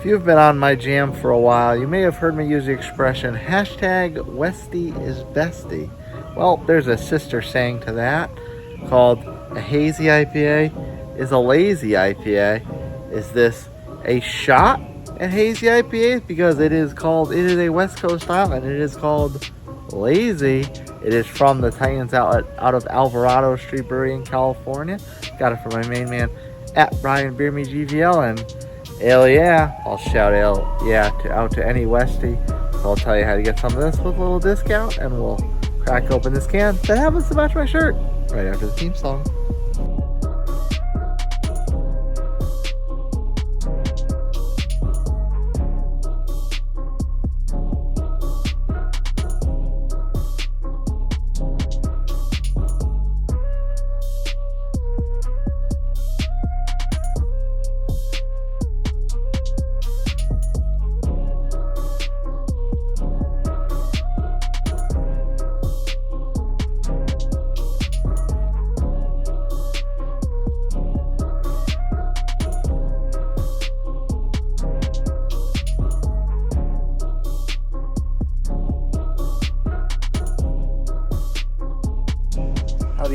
you've been on my jam for a while, you may have heard me use the expression hashtag Westie is bestie. Well, there's a sister saying to that called a hazy IPA is a lazy IPA. Is this a shot at hazy IPAs? Because it is a West Coast style and it is called lazy. It is from the Titans outlet out of Alvarado Street Brewery in California. Got it from my main man at Brian Beer Me GVL, and hell yeah, I'll shout hell yeah out to any Westie. So I'll tell you how to get some of this with a little discount, and we'll crack open this can that happens to match my shirt right after the theme song.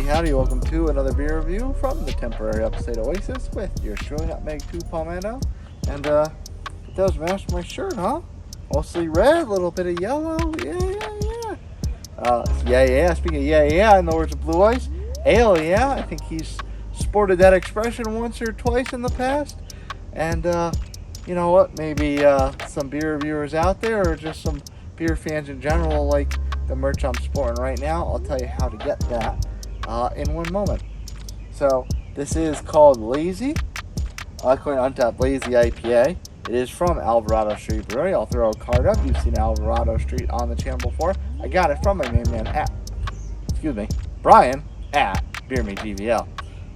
Howdy, welcome to another beer review from the temporary upstate Oasis with your truly Nutmeg 2 Palmetto. And it does match my shirt, huh? Mostly red, a little bit of yellow. Yeah. Speaking of yeah, in the words of Blue Ice, hell yeah. I think he's sported that expression once or twice in the past. And you know what? Maybe some beer reviewers out there, or just some beer fans in general, like the merch I'm sporting right now. I'll tell you how to get that in one moment. So this is called Lazy, according to Untitled Lazy IPA. It is from Alvarado Street Brewery. I'll throw a card up. You've seen Alvarado Street on the channel before. I got it from my main man Brian at Beer Me GVL.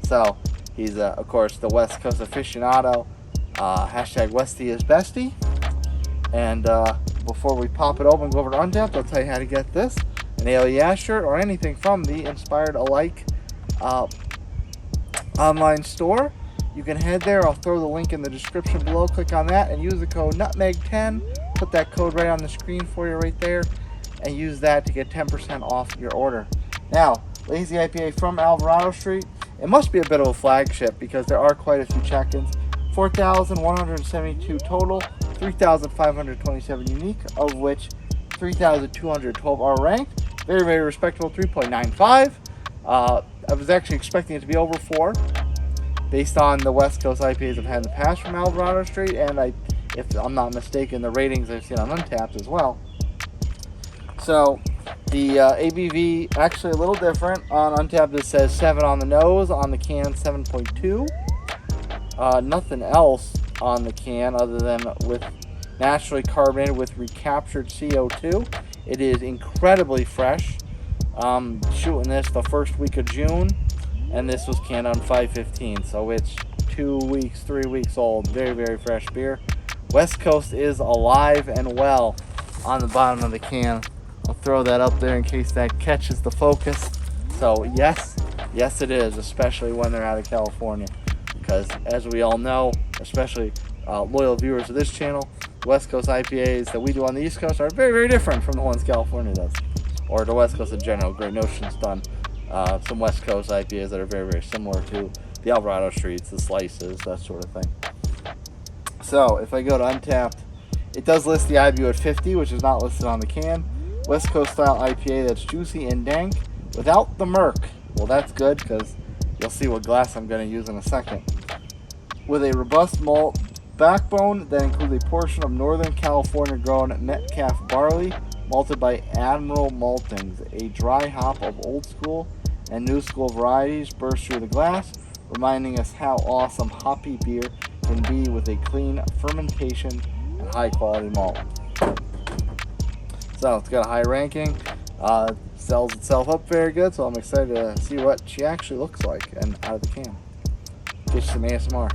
So he's of course the West Coast aficionado. Hashtag Westie is bestie. And before we pop it open and go over to Untapped, I'll tell you how to get this, an Ale Yeah shirt, or anything from the Inspired Alike online store. You can head there. I'll throw the link in the description below. Click on that and use the code NUTMEG10. Put that code right on the screen for you right there, and use that to get 10% off your order. Now, Lazy IPA from Alvarado Street. It must be a bit of a flagship because there are quite a few check-ins. 4,172 total, 3,527 unique, of which 3,212 are ranked. Very, very respectable, 3.95. I was actually expecting it to be over 4 based on the West Coast IPAs I've had in the past from Alvarado Street, and if I'm not mistaken, the ratings I've seen on Untapped as well. So the ABV actually a little different. On Untapped it says 7 on the nose, on the can 7.2. Nothing else on the can other than with naturally carbonated with recaptured CO2. It is incredibly fresh. Shooting this the first week of June, and this was canned on 5/15, so it's 2 weeks, 3 weeks old. Very, very fresh beer. West Coast is alive and well on the bottom of the can. I'll throw that up there in case that catches the focus. So yes it is, especially when they're out of California, because as we all know, especially loyal viewers of this channel, West Coast IPAs that we do on the East Coast are very, very different from the ones California does, or the West Coast in general. Great Notion's done some West Coast IPAs that are very, very similar to the Alvarado Streets, the Slices, that sort of thing. So if I go to Untapped, it does list the IBU at 50, which is not listed on the can. West Coast style IPA that's juicy and dank without the murk. Well, that's good, because you'll see what glass I'm going to use in a second. With a robust malt backbone that includes a portion of Northern California grown Metcalfe barley, malted by Admiral Maltings. A dry hop of old school and new school varieties burst through the glass, reminding us how awesome hoppy beer can be with a clean fermentation and high quality malt. So it's got a high ranking, sells itself up very good, so I'm excited to see what she actually looks like and out of the can. Get you some ASMR.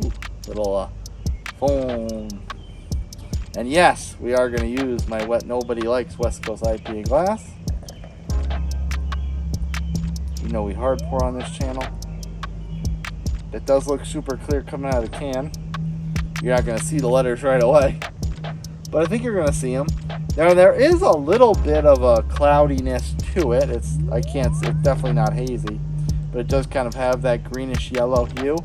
Ooh, little foam. And yes, we are going to use my Wet Nobody Likes West Coast IPA glass. You know we hard pour on this channel. It does look super clear coming out of the can. You're not going to see the letters right away, but I think you're going to see them. Now there is a little bit of a cloudiness to it. It's definitely not hazy, but it does kind of have that greenish yellow hue.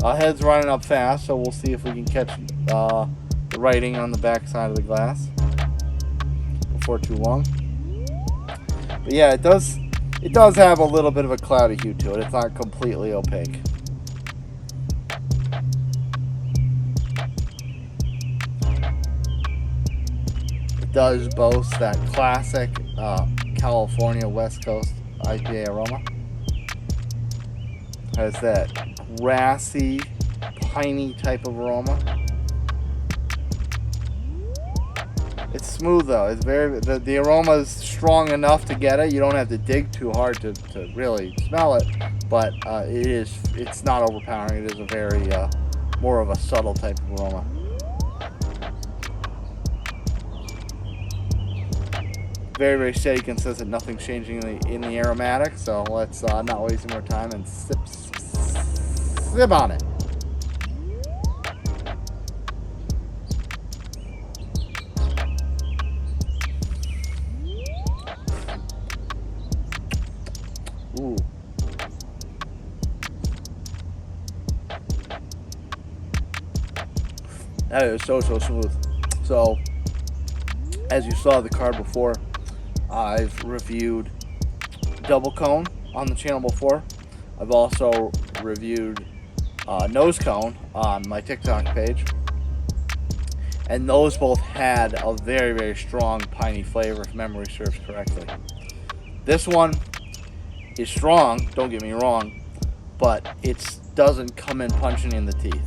Head's running up fast, so we'll see if we can catch the writing on the back side of the glass before too long. But yeah, it does have a little bit of a cloudy hue to it. It's not completely opaque. It does boast that classic California West Coast IPA aroma. Has that grassy, piney type of aroma. It's smooth though. It's the aroma is strong enough to get it. You don't have to dig too hard to really smell it, but it's not overpowering. It is a very more of a subtle type of aroma. Very, very steady, consistent. Nothing's changing in the aromatic. So let's not waste more time and sip on it. Ooh. That is so smooth. So, as you saw the card before, I've reviewed double cone on the channel before. I've also reviewed nose cone on my TikTok page. And those both had a very, very strong piney flavor, if memory serves correctly. This one is strong, don't get me wrong, but it doesn't come in punching in the teeth.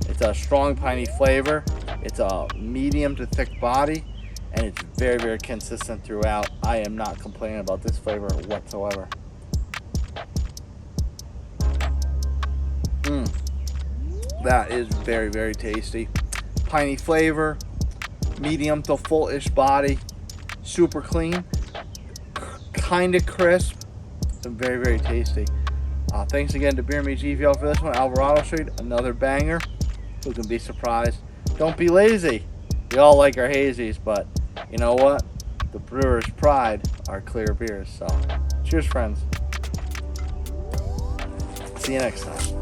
It's a strong piney flavor. It's a medium to thick body, and it's very, very consistent throughout. I am not complaining about this flavor whatsoever. That is very, very tasty. Piney flavor, medium to full-ish body, super clean, kind of crisp. It's very, very tasty. Thanks again to Beer Me GVL for this one. Alvarado Street, another banger. Who can be surprised? Don't be lazy. We all like our hazies, but you know what? The brewer's pride are clear beers. So, cheers, friends. See you next time.